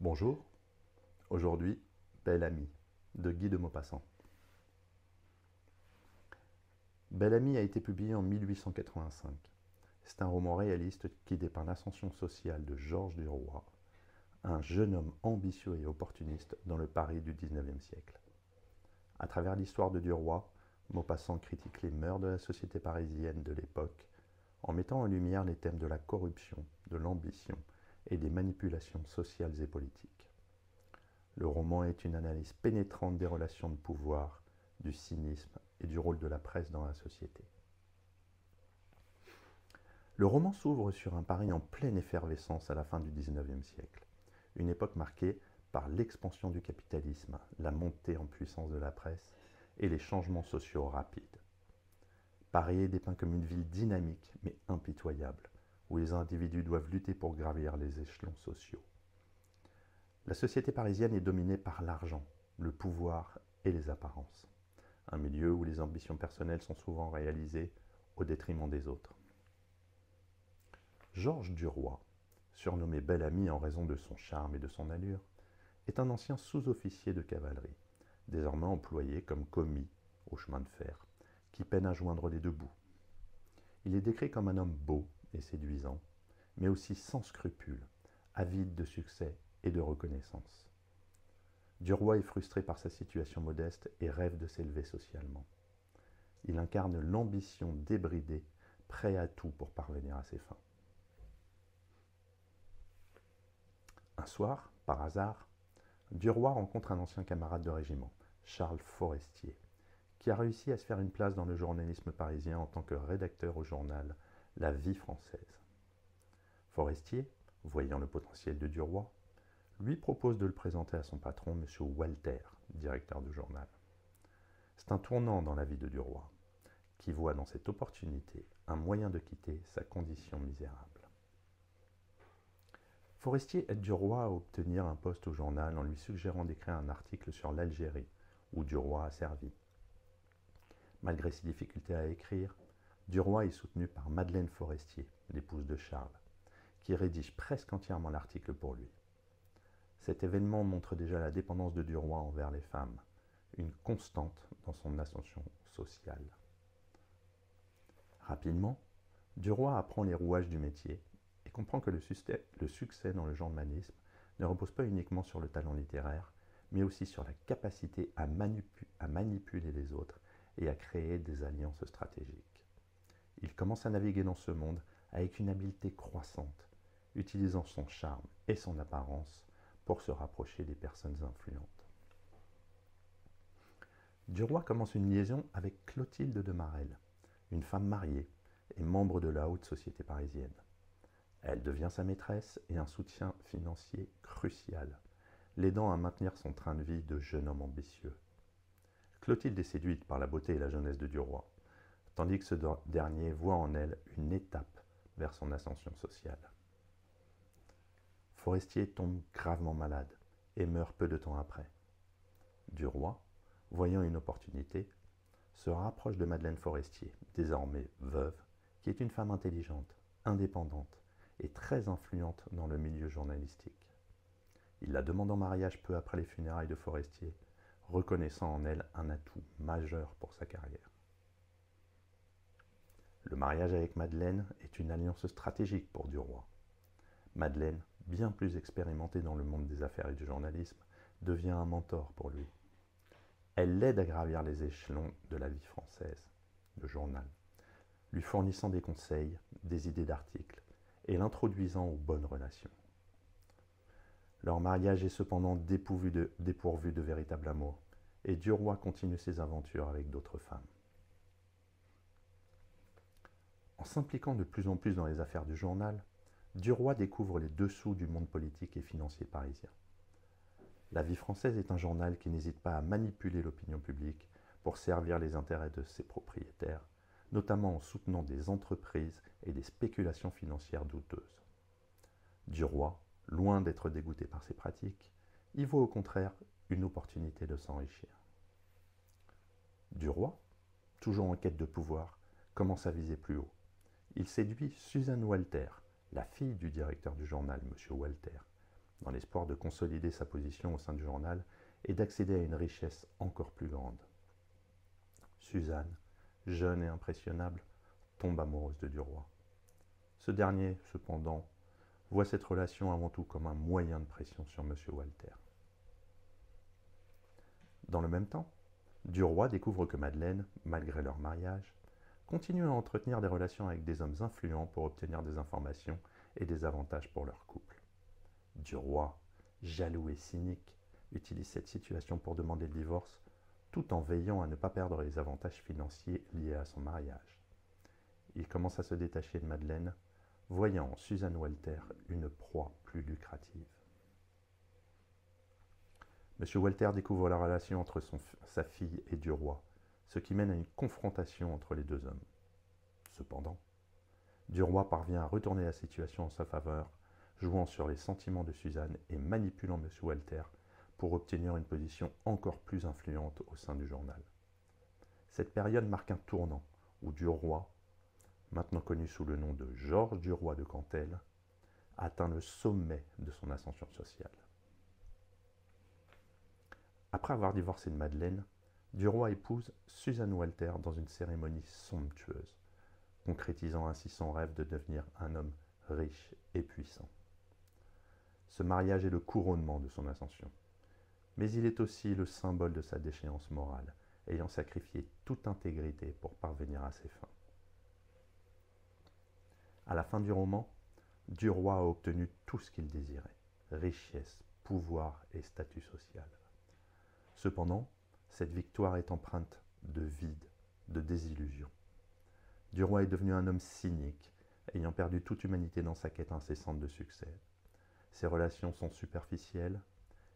Bonjour, aujourd'hui, Belle Amie, de Guy de Maupassant. Belle Amie a été publié en 1885. C'est un roman réaliste qui dépeint l'ascension sociale de Georges Duroy, un jeune homme ambitieux et opportuniste dans le Paris du XIXe siècle. À travers l'histoire de Duroy, Maupassant critique les mœurs de la société parisienne de l'époque en mettant en lumière les thèmes de la corruption, de l'ambition et des manipulations sociales et politiques. Le roman est une analyse pénétrante des relations de pouvoir, du cynisme et du rôle de la presse dans la société. Le roman s'ouvre sur un Paris en pleine effervescence à la fin du XIXe siècle, une époque marquée par l'expansion du capitalisme, la montée en puissance de la presse et les changements sociaux rapides. Paris est dépeint comme une ville dynamique mais impitoyable, où les individus doivent lutter pour gravir les échelons sociaux. La société parisienne est dominée par l'argent, le pouvoir et les apparences. Un milieu où les ambitions personnelles sont souvent réalisées au détriment des autres. Georges Duroy, surnommé Bel Ami en raison de son charme et de son allure, est un ancien sous-officier de cavalerie, désormais employé comme commis au chemin de fer, qui peine à joindre les deux bouts. Il est décrit comme un homme beau et séduisant, mais aussi sans scrupules, avide de succès et de reconnaissance. Duroy est frustré par sa situation modeste et rêve de s'élever socialement. Il incarne l'ambition débridée, prêt à tout pour parvenir à ses fins. Un soir, par hasard, Duroy rencontre un ancien camarade de régiment, Charles Forestier, qui a réussi à se faire une place dans le journalisme parisien en tant que rédacteur au journal La Vie française. Forestier, voyant le potentiel de Duroy, lui propose de le présenter à son patron, M. Walter, directeur du journal. C'est un tournant dans la vie de Duroy, qui voit dans cette opportunité un moyen de quitter sa condition misérable. Forestier aide Duroy à obtenir un poste au journal en lui suggérant d'écrire un article sur l'Algérie, où Duroy a servi. Malgré ses difficultés à écrire, Duroy est soutenu par Madeleine Forestier, l'épouse de Charles, qui rédige presque entièrement l'article pour lui. Cet événement montre déjà la dépendance de Duroy envers les femmes, une constante dans son ascension sociale. Rapidement, Duroy apprend les rouages du métier et comprend que le succès dans le journalisme ne repose pas uniquement sur le talent littéraire, mais aussi sur la capacité à manipuler les autres et à créer des alliances stratégiques. Il commence à naviguer dans ce monde avec une habileté croissante, utilisant son charme et son apparence pour se rapprocher des personnes influentes. Duroy commence une liaison avec Clotilde de Marelle, une femme mariée et membre de la haute société parisienne. Elle devient sa maîtresse et un soutien financier crucial, l'aidant à maintenir son train de vie de jeune homme ambitieux. Clotilde est séduite par la beauté et la jeunesse de Duroy, tandis que ce dernier voit en elle une étape vers son ascension sociale. Forestier tombe gravement malade et meurt peu de temps après. Duroy, voyant une opportunité, se rapproche de Madeleine Forestier, désormais veuve, qui est une femme intelligente, indépendante et très influente dans le milieu journalistique. Il la demande en mariage peu après les funérailles de Forestier, reconnaissant en elle un atout majeur pour sa carrière. Le mariage avec Madeleine est une alliance stratégique pour Duroy. Madeleine, bien plus expérimentée dans le monde des affaires et du journalisme, devient un mentor pour lui. Elle l'aide à gravir les échelons de la vie française, le journal, lui fournissant des conseils, des idées d'articles et l'introduisant aux bonnes relations. Leur mariage est cependant dépourvu de véritable amour, et Duroy continue ses aventures avec d'autres femmes. En s'impliquant de plus en plus dans les affaires du journal, Duroy découvre les dessous du monde politique et financier parisien. La Vie française est un journal qui n'hésite pas à manipuler l'opinion publique pour servir les intérêts de ses propriétaires, notamment en soutenant des entreprises et des spéculations financières douteuses. Duroy, loin d'être dégoûté par ces pratiques, y voit au contraire une opportunité de s'enrichir. Duroy, toujours en quête de pouvoir, commence à viser plus haut. Il séduit Suzanne Walter, la fille du directeur du journal, M. Walter, dans l'espoir de consolider sa position au sein du journal et d'accéder à une richesse encore plus grande. Suzanne, jeune et impressionnable, tombe amoureuse de Duroy. Ce dernier, cependant, voit cette relation avant tout comme un moyen de pression sur M. Walter. Dans le même temps, Duroy découvre que Madeleine, malgré leur mariage, continue à entretenir des relations avec des hommes influents pour obtenir des informations et des avantages pour leur couple. Duroy, jaloux et cynique, utilise cette situation pour demander le divorce, tout en veillant à ne pas perdre les avantages financiers liés à son mariage. Il commence à se détacher de Madeleine, voyant en Suzanne Walter une proie plus lucrative. M. Walter découvre la relation entre sa fille et Duroy, ce qui mène à une confrontation entre les deux hommes. Cependant, Duroy parvient à retourner la situation en sa faveur, jouant sur les sentiments de Suzanne et manipulant M. Walter pour obtenir une position encore plus influente au sein du journal. Cette période marque un tournant où Duroy, maintenant connu sous le nom de Georges Duroy de Cantel, atteint le sommet de son ascension sociale. Après avoir divorcé de Madeleine, Duroy épouse Suzanne Walter dans une cérémonie somptueuse, concrétisant ainsi son rêve de devenir un homme riche et puissant. Ce mariage est le couronnement de son ascension, mais il est aussi le symbole de sa déchéance morale, ayant sacrifié toute intégrité pour parvenir à ses fins. À la fin du roman, Duroy a obtenu tout ce qu'il désirait, richesse, pouvoir et statut social. Cependant, cette victoire est empreinte de vide, de désillusion. Duroy est devenu un homme cynique, ayant perdu toute humanité dans sa quête incessante de succès. Ses relations sont superficielles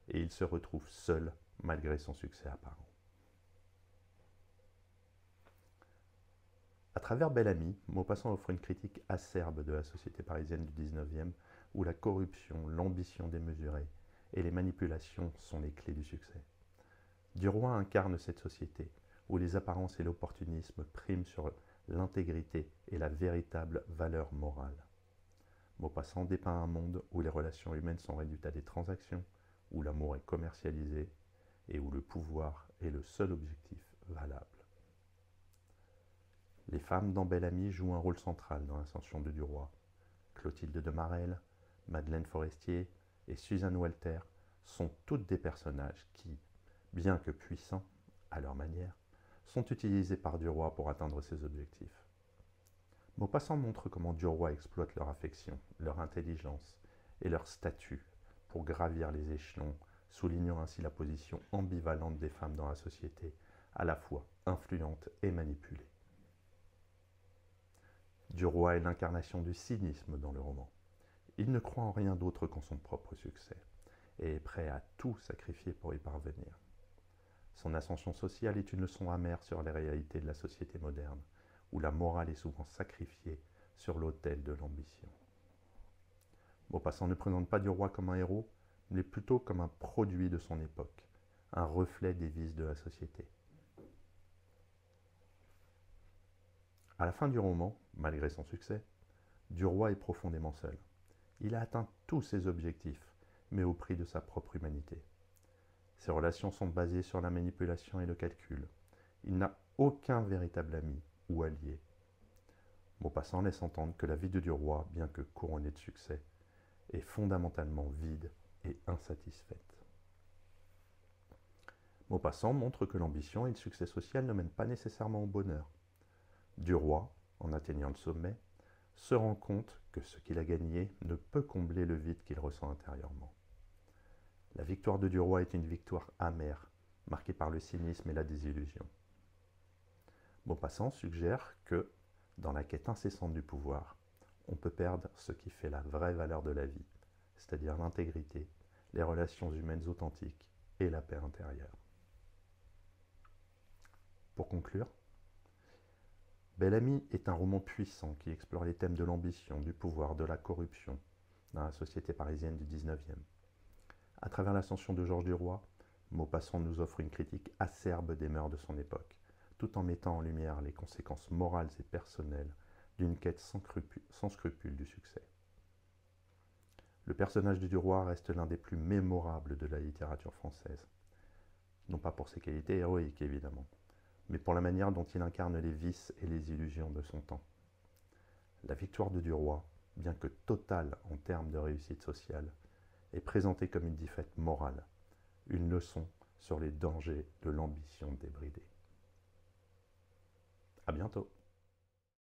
et il se retrouve seul malgré son succès apparent. À travers Bel Ami, Maupassant offre une critique acerbe de la société parisienne du XIXe où la corruption, l'ambition démesurée et les manipulations sont les clés du succès. Duroy incarne cette société où les apparences et l'opportunisme priment sur l'intégrité et la véritable valeur morale. Maupassant dépeint un monde où les relations humaines sont réduites à des transactions, où l'amour est commercialisé et où le pouvoir est le seul objectif valable. Les femmes dans Bel Ami jouent un rôle central dans l'ascension de Duroy. Clotilde de Marelle, Madeleine Forestier et Suzanne Walter sont toutes des personnages qui, bien que puissants à leur manière, sont utilisés par Duroy pour atteindre ses objectifs. Maupassant montre comment Duroy exploite leur affection, leur intelligence et leur statut pour gravir les échelons, soulignant ainsi la position ambivalente des femmes dans la société, à la fois influente et manipulée. Duroy est l'incarnation du cynisme dans le roman. Il ne croit en rien d'autre qu'en son propre succès et est prêt à tout sacrifier pour y parvenir. Son ascension sociale est une leçon amère sur les réalités de la société moderne, où la morale est souvent sacrifiée sur l'autel de l'ambition. Maupassant ne présente pas Duroy comme un héros, mais plutôt comme un produit de son époque, un reflet des vices de la société. À la fin du roman, malgré son succès, Duroy est profondément seul. Il a atteint tous ses objectifs, mais au prix de sa propre humanité. Ses relations sont basées sur la manipulation et le calcul. Il n'a aucun véritable ami ou allié. Maupassant laisse entendre que la vie de Duroy, bien que couronnée de succès, est fondamentalement vide et insatisfaite. Maupassant montre que l'ambition et le succès social ne mènent pas nécessairement au bonheur. Duroy, en atteignant le sommet, se rend compte que ce qu'il a gagné ne peut combler le vide qu'il ressent intérieurement. La victoire de Duroy est une victoire amère, marquée par le cynisme et la désillusion. Maupassant suggère que, dans la quête incessante du pouvoir, on peut perdre ce qui fait la vraie valeur de la vie, c'est-à-dire l'intégrité, les relations humaines authentiques et la paix intérieure. Pour conclure, Bel Ami est un roman puissant qui explore les thèmes de l'ambition, du pouvoir, de la corruption dans la société parisienne du XIXe. À travers l'ascension de Georges Duroy, Maupassant nous offre une critique acerbe des mœurs de son époque, tout en mettant en lumière les conséquences morales et personnelles d'une quête sans scrupule du succès. Le personnage du roi reste l'un des plus mémorables de la littérature française. Non pas pour ses qualités héroïques, évidemment, mais pour la manière dont il incarne les vices et les illusions de son temps. La victoire de Duroy, bien que totale en termes de réussite sociale, est présentée comme une défaite morale, une leçon sur les dangers de l'ambition débridée. À bientôt.